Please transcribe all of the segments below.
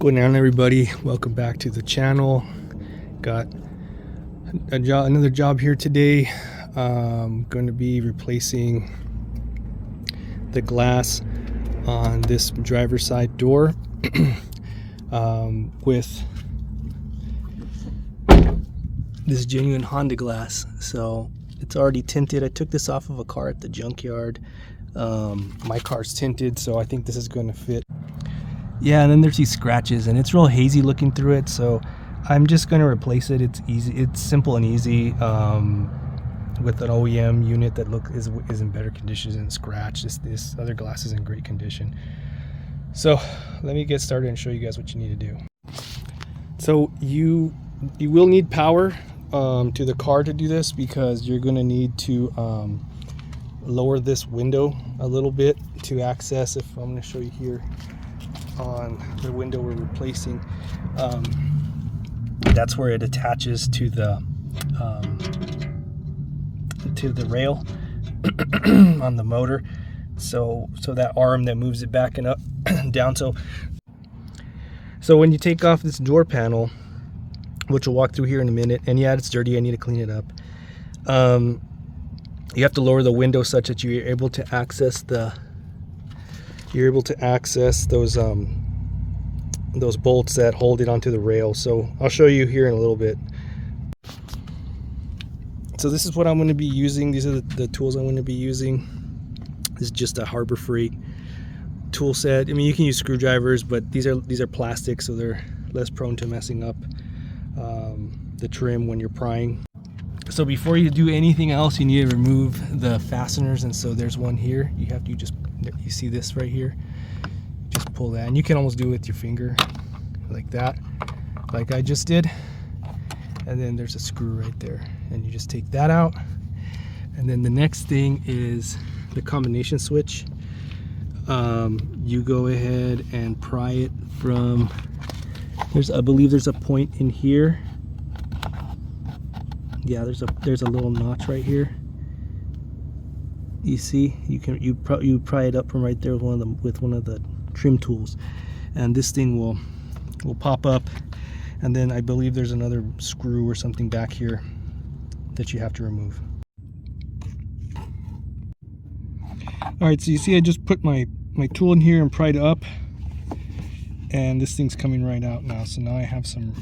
going on, everybody? Welcome back to the channel. Got another job here today. Going to be replacing the glass on this driver's side door with this genuine Honda glass. So it's already tinted. I took this off of a car at the junkyard. My car's tinted, so I think this is going to fit. Yeah, and then there's these scratches, and it's real hazy looking through it, so I'm just going to replace it. It's easy, it's simple and easy, with an OEM unit that is in better condition than scratch. This other glass is in great condition. So let me get started and show you guys what you need to do. So you will need power to the car to do this, because you're going to need to lower this window a little bit to access. If I'm going to show you here on the window we're replacing, that's where it attaches to the rail on the motor, so that arm that moves it back and up and down. So when you take off this door panel, which we'll walk through here in a minute, and yeah, it's dirty, I need to clean it up, you have to lower the window such that you're able to access those bolts that hold it onto the rail. So I'll show you here in a little bit. So this is what I'm going to be using. These are the tools I'm going to be using. This is just a Harbor Freight tool set. I mean, you can use screwdrivers, but these are plastic, so they're less prone to messing up the trim when you're prying. So before you do anything else, you need to remove the fasteners, and so there's one here. You see this right here? Just pull that, and you can almost do it with your finger like that, like I just did. And then there's a screw right there, and you just take that out. And then the next thing is the combination switch. You go ahead and pry it from, I believe there's a point in here. Yeah, there's a little notch right here. You see, you pry it up from right there with one of the trim tools, and this thing will pop up. And then I believe there's another screw or something back here that you have to remove. All right, so you see I just put my tool in here and pried it up, and this thing's coming right out now. So now I have some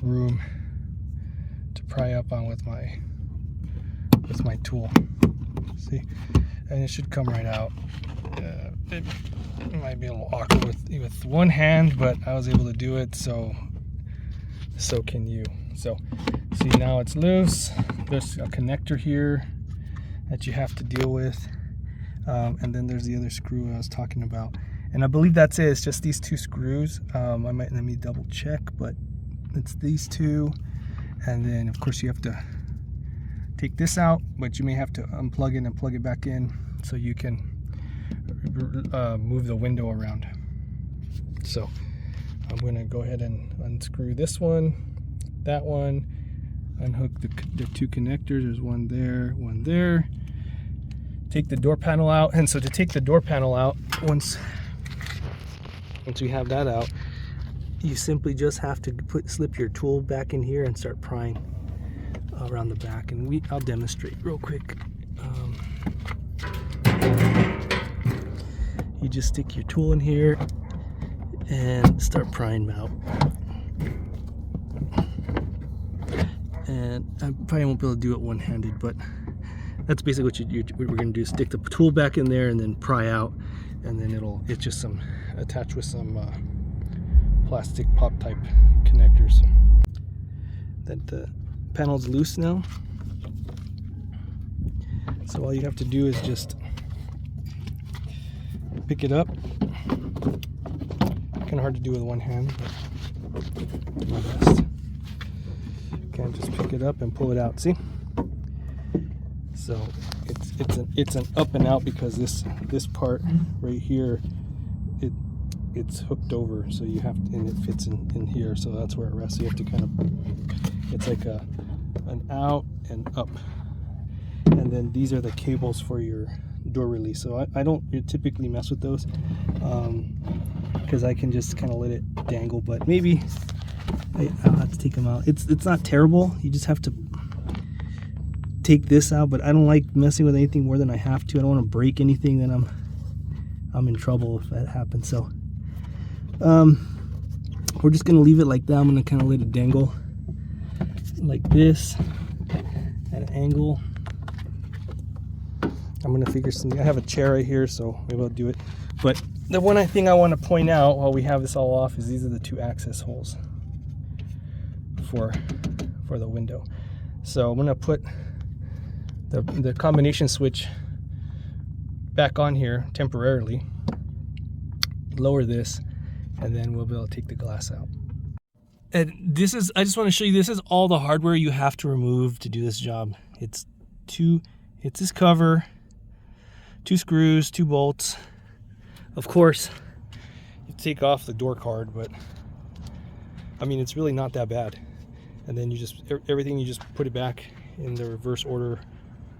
room to pry up on with my tool. See, and it should come right out. It might be a little awkward with one hand, but I was able to do it, so can you. So see, now it's loose. There's a connector here that you have to deal with, and then there's the other screw I was talking about, and I believe that's it. It's just these two screws. Let me double check, but it's these two. And then of course you have to take this out, but you may have to unplug it and plug it back in so you can move the window around. So I'm going to go ahead and unscrew this one, that one, unhook the two connectors. There's one there. Take the door panel out. And so to take the door panel out, once we have that out, you simply just have to slip your tool back in here and start prying around the back. And I'll demonstrate real quick. You just stick your tool in here and start prying out. And I probably won't be able to do it one-handed, but that's basically what we're going to do. Stick the tool back in there and then pry out, and then it's just attached with some plastic pop type connectors. That the panel's loose now, so all you have to do is just pick it up. Kind of hard to do with one hand, but do my best. Okay, just pick it up and pull it out. See? So it's an up and out, because this part right here, it's hooked over, so you have to, and it fits in here, so that's where it rests. So you have to kind of, it's like an out and up. And then these are the cables for your door release. So I don't typically mess with those. because I can just kind of let it dangle, but maybe I'll have to take them out. It's not terrible. You just have to take this out, but I don't like messing with anything more than I have to. I don't want to break anything, then I'm in trouble if that happens. So we're just gonna leave it like that. I'm gonna kind of let it dangle like this at an angle. I'm gonna figure something. I have a chair right here, so maybe I'll do it. But the one thing I want to point out while we have this all off is these are the 2 access holes for the window. So I'm gonna put the combination switch back on here temporarily, lower this, and then we'll be able to take the glass out. And this is, I just want to show you, this is all the hardware you have to remove to do this job. It's this cover, 2 screws, 2 bolts. Of course, you take off the door card, but I mean, it's really not that bad. And then you just, everything, you just put it back in the reverse order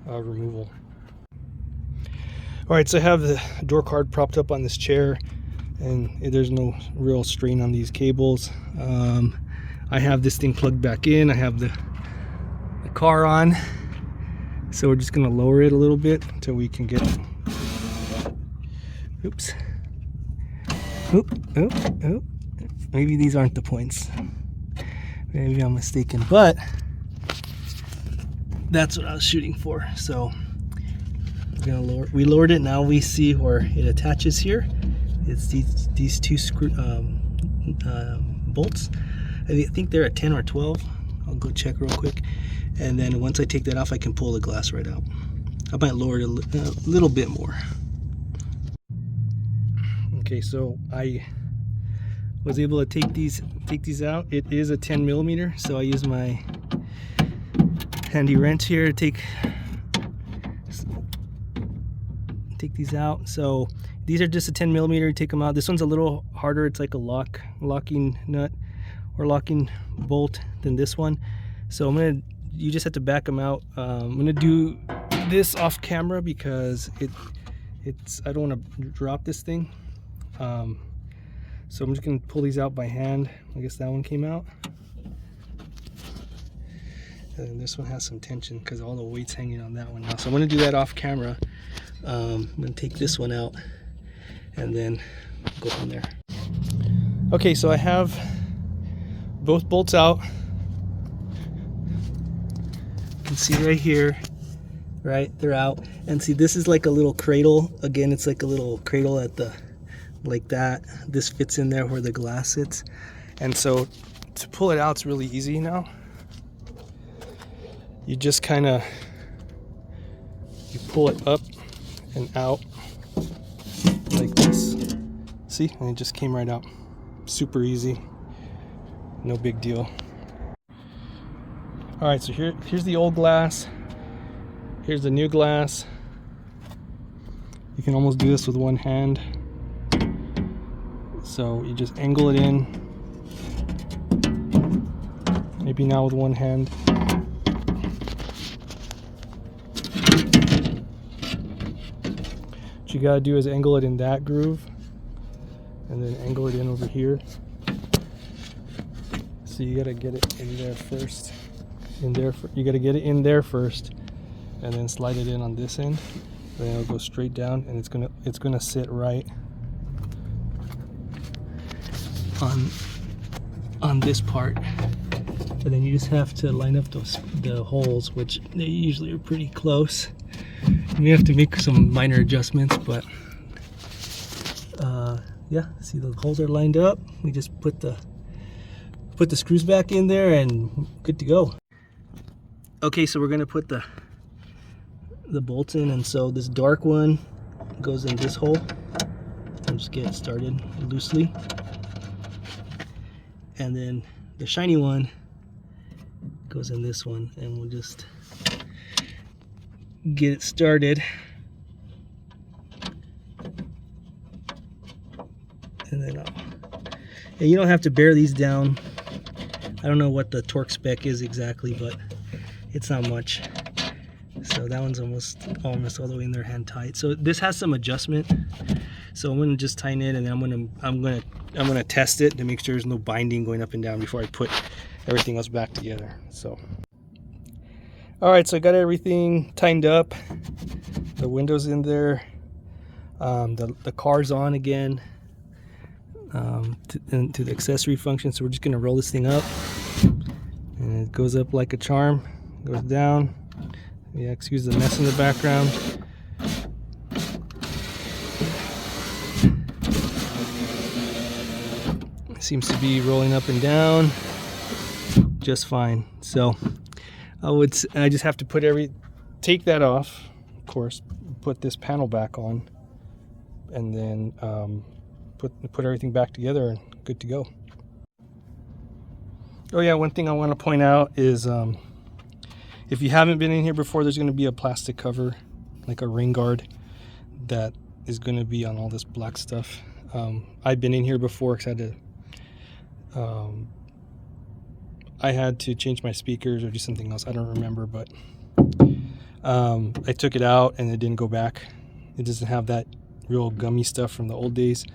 removal. All right, so I have the door card propped up on this chair, and there's no real strain on these cables. I have this thing plugged back in. I have the car on, so we're just gonna lower it a little bit until we can get, oops, oop. Maybe these aren't the points. Maybe I'm mistaken, but that's what I was shooting for. So we're gonna lower. We lowered it. Now we see where it attaches here. It's these 2 screw bolts. I think they're at 10 or 12. I'll go check real quick. And then once I take that off, I can pull the glass right out. I might lower it a little bit more. Okay, so I was able to take these out. It is a 10 millimeter, so I use my handy wrench here to take these out. So these are just a 10 millimeter. Take them out. This one's a little harder. It's like a locking nut or locking bolt than this one. So you just have to back them out. I'm gonna do this off camera because I don't want to drop this thing. So I'm just gonna pull these out by hand. I guess that one came out. And this one has some tension because all the weight's hanging on that one now. So I'm gonna do that off camera. I'm gonna take this one out and then go from there. Okay, so I have both bolts out. You can see right here, right? They're out. And see, this is like a little cradle. Again, it's like a little cradle at the, like that. This fits in there where the glass sits. And so to pull it out, it's really easy now. You just kind of, you pull it up and out like this. See, and it just came right out. Super easy, no big deal. All right, so here's the old glass. Here's the new glass. You can almost do this with one hand. So you just angle it in. Maybe now with one hand. What you gotta do is angle it in that groove and then angle it in over here. So you gotta get it in there first. You gotta get it in there first and then slide it in on this end. Then it'll go straight down and it's gonna sit right on this part. And then you just have to line up the holes, which they usually are pretty close. You may have to make some minor adjustments, but yeah, see the holes are lined up. We just put the screws back in there and good to go. Okay, so we're gonna put the bolts in, and so this dark one goes in this hole. I'll just get it started loosely, and then the shiny one goes in this one, and we'll just get it started. And then and you don't have to bear these down. I don't know what the torque spec is exactly, but it's not much. So that one's almost all the way in there, hand tight. So this has some adjustment. So I'm gonna just tighten it, and then I'm gonna test it to make sure there's no binding going up and down before I put everything else back together. So all right, so I got everything tightened up, the windows in there, the car's on again, to the accessory function. So we're just gonna roll this thing up, and it goes up like a charm, goes down. Yeah, excuse the mess in the background. It seems to be rolling up and down just fine. So I just have to take that off, of course, put this panel back on, and then put everything back together and good to go. Oh yeah, one thing I want to point out is if you haven't been in here before, there's going to be a plastic cover, like a rain guard, that is going to be on all this black stuff. I've been in here before because I had to change my speakers or do something else. I don't remember, but I took it out and it didn't go back. It doesn't have that real gummy stuff from the old days,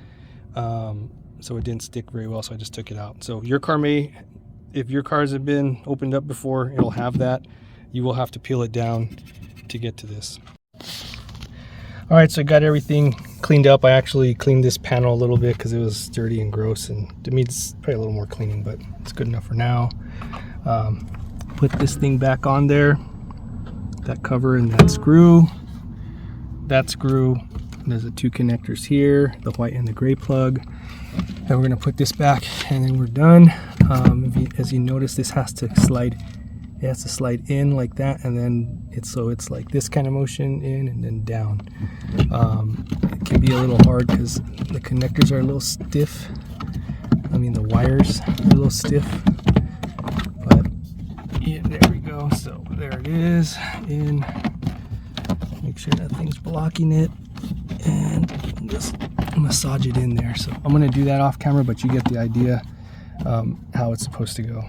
so it didn't stick very well, so I just took it out. So your car if your cars have been opened up before, it'll have that. You will have to peel it down to get to this. All right, so I got everything cleaned up. I actually cleaned this panel a little bit because it was dirty and gross, and to me it's probably a little more cleaning, but it's good enough for now. Put this thing back on there, that cover and that screw. There's the two connectors here, the white and the gray plug. And we're gonna put this back, and then we're done. As you notice, this has to slide. It has to slide in like that, and then it's like this kind of motion in and then down. It can be a little hard because the connectors are a little stiff. I mean, the wires are a little stiff. But yeah, there we go. So there it is. In. Make sure that thing's blocking it, and just massage it in there. So I'm gonna do that off camera, but you get the idea how it's supposed to go.